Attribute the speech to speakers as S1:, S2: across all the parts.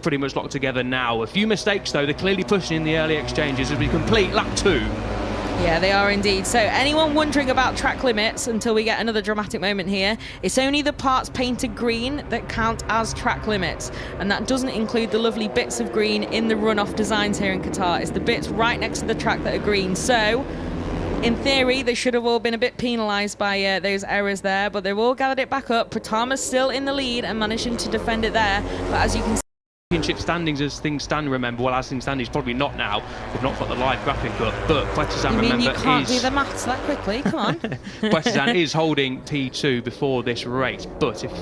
S1: pretty much locked together now. A few mistakes though, they're clearly pushing in the early exchanges as we complete lap 2.
S2: Yeah, they are indeed. So anyone wondering about track limits until we get another dramatic moment here, it's only the parts painted green that count as track limits. And that doesn't include the lovely bits of green in the runoff designs here in Qatar. It's the bits right next to the track that are green. So in theory, they should have all been a bit penalised by those errors there, but they've all gathered it back up. Pratama's still in the lead and managing to defend it there. But as you can see,
S1: Championship standings as things stand, remember, well, as things stand, he's probably not now. We've not got the live graphic up, but Quetzalcoatl, remember,
S2: you can't do the maths that quickly, come on.
S1: Quetzalcoatl is holding P2 before this race, but if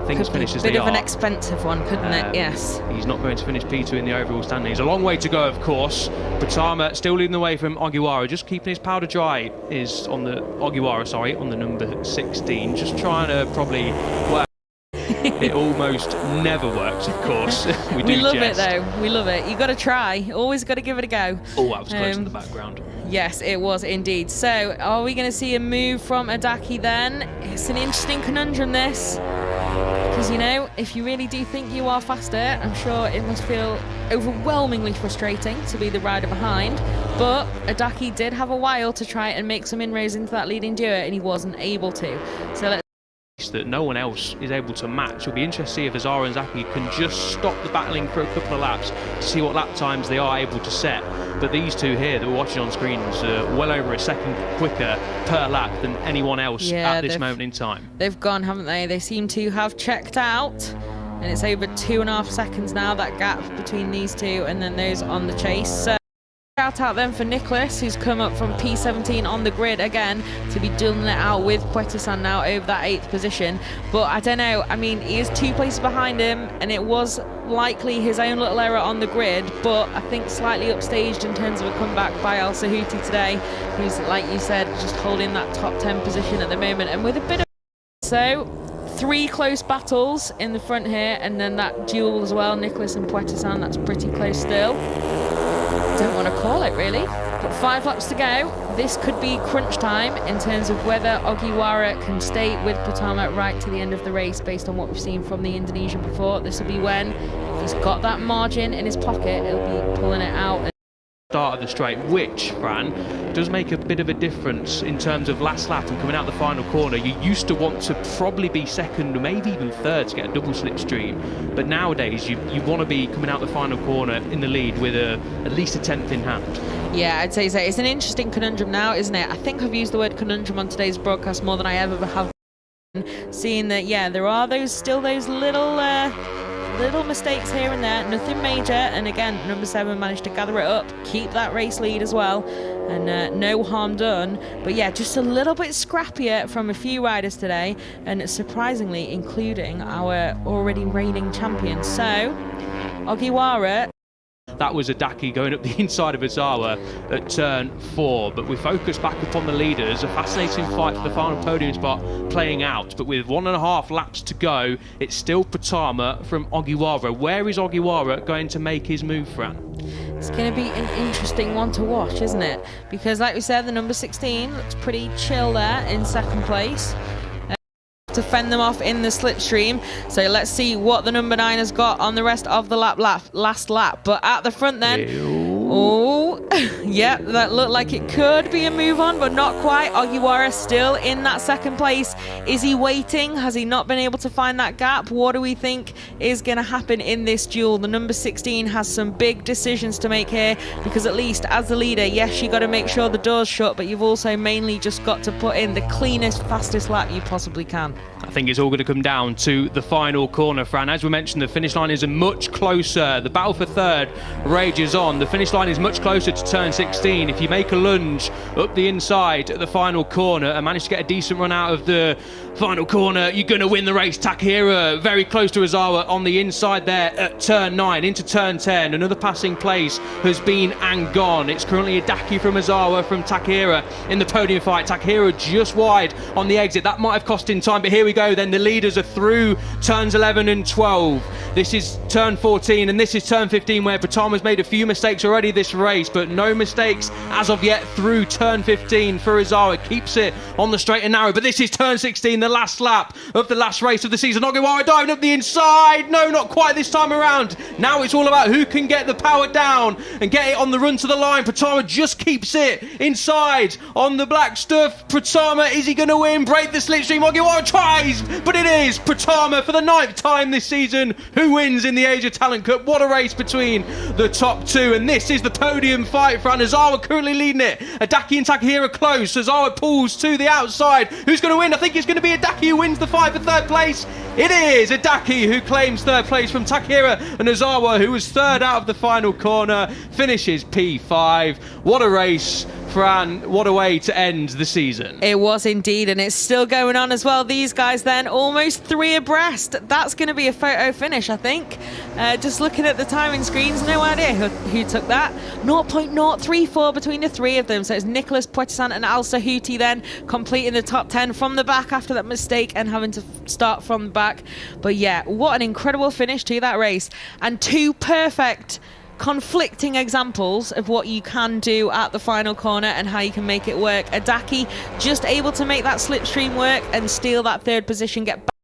S1: things finish as they are...
S2: Could be a bit of an expensive one, couldn't it? Yes.
S1: He's not going to finish P2 in the overall standings. A long way to go, of course. Pratama still leading the way from Ogiwara, just keeping his powder dry is on the... Ogiwara, sorry, on the number 16, just trying to probably work. It almost never works, of course. We
S2: love it though. We love it. You got to try. Always got to give it a go.
S1: Oh, that was close in the background.
S2: Yes, it was indeed. So, are we going to see a move from Adaki then? It's an interesting conundrum, this. Because, you know, if you really do think you are faster, I'm sure it must feel overwhelmingly frustrating to be the rider behind. But Adaki did have a while to try and make some inroads into that leading duo, and he wasn't able to. So let's
S1: that no one else is able to match. It'll be interesting to see if Azara and Zaki can just stop the battling for a couple of laps to see what lap times they are able to set. But these two here that we're watching on screens are well over a second quicker per lap than anyone else at this moment in time. They've
S2: gone, haven't they? They seem to have checked out. And it's over 2.5 seconds now, that gap between these two and then those on the chase. So shout out then for Nicholas, who's come up from P17 on the grid again to be doing it out with Quetzalcoatl now over that 8th position. But I don't know, I mean, he is 2 places behind him, and it was likely his own little error on the grid, but I think slightly upstaged in terms of a comeback by Al Sahuti today, who's, like you said, just holding that top 10 position at the moment. And with a bit of... So 3 close battles in the front here, and then that duel as well, Nicholas and Quetzalcoatl, that's pretty close still. Don't want to call it really, but 5 laps to go. This could be crunch time in terms of whether Ogiwara can stay with Pratama right to the end of the race based on what we've seen from the Indonesian before. This will be when, if he's got that margin in his pocket, he'll be pulling it out.
S1: Start of the straight, which, Fran, does make a bit of a difference in terms of last lap and coming out the final corner. You used to want to probably be second or maybe even third to get a double slipstream, but nowadays you want to be coming out the final corner in the lead with at least a 10th in hand.
S2: Yeah, I'd say so. It's an interesting conundrum now, isn't it? I think I've used the word conundrum on today's broadcast more than I ever have, seeing that, yeah, there are still those little mistakes here and there, nothing major, and again, number 7 managed to gather it up, keep that race lead as well, and no harm done. But yeah, just a little bit scrappier from a few riders today, and surprisingly including our already reigning champion. So Ogiwara,
S1: that was Adaki going up the inside of Azawa at turn 4, but we focus back upon the leaders. A fascinating fight for the final podium spot playing out, but with 1.5 laps to go, it's still Pratama from Ogiwara. Where is Ogiwara going to make his move, Fran?
S2: It's going to be an interesting one to watch, isn't it? Because like we said, the number 16 looks pretty chill there in second place. To fend them off in the slipstream. So let's see what the number 9 has got on the rest of the last lap. But at the front then, oh, yeah, that looked like it could be a move on, but not quite. Ogiwara still in that second place. Is he waiting? Has he not been able to find that gap? What do we think is going to happen in this duel? The number 16 has some big decisions to make here, because at least as the leader, yes, you got to make sure the door's shut, but you've also mainly just got to put in the cleanest, fastest lap you possibly can.
S1: I think it's all going to come down to the final corner, Fran. As we mentioned, the finish line is much closer. The battle for third rages on. The finish line is much closer to turn 16. If you make a lunge up the inside at the final corner and manage to get a decent run out of the final corner, you're going to win the race. Takehira very close to Azawa on the inside there at turn 9 into turn 10. Another passing place has been and gone. It's currently Adaki from Azawa from Takehira in the podium fight. Takehira just wide on the exit. That might have cost him time, but here we go. Then the leaders are through turns 11 and 12. This is turn 14 and this is turn 15, where Pratama's made a few mistakes already early this race, but no mistakes as of yet through turn 15 for Izawa. Keeps it on the straight and narrow, but this is turn 16, the last lap of the last race of the season. Ogiwara diving up the inside. No, not quite this time around. Now it's all about who can get the power down and get it on the run to the line. Pratama just keeps it inside on the black stuff. Pratama, is he going to win? Break the slipstream. Ogiwara tries, but it is Pratama for the 9th time this season who wins in the Asia Talent Cup. What a race between the top two, and this is the podium fight for Anazawa currently leading it. Adaki and Takahira close. Azawa pulls to the outside. Who's going to win? I think it's going to be Adaki who wins the fight for third place. It is Adaki who claims third place from Takahira, and Azawa, who was third out of the final corner, finishes P5. What a race, Fran. What a way to end the season.
S2: It was indeed, and it's still going on as well. These guys then almost 3 abreast. That's going to be a photo finish, I think. Just looking at the timing screens, no idea who took that. 0.034 between the 3 of them. So it's Nicholas Poitisan and Al Sahuti then completing the top 10 from the back after that mistake and having to start from the back. But yeah, what an incredible finish to that race, and 2 perfect conflicting examples of what you can do at the final corner and how you can make it work. Adaki just able to make that slipstream work and steal that 3rd position, get back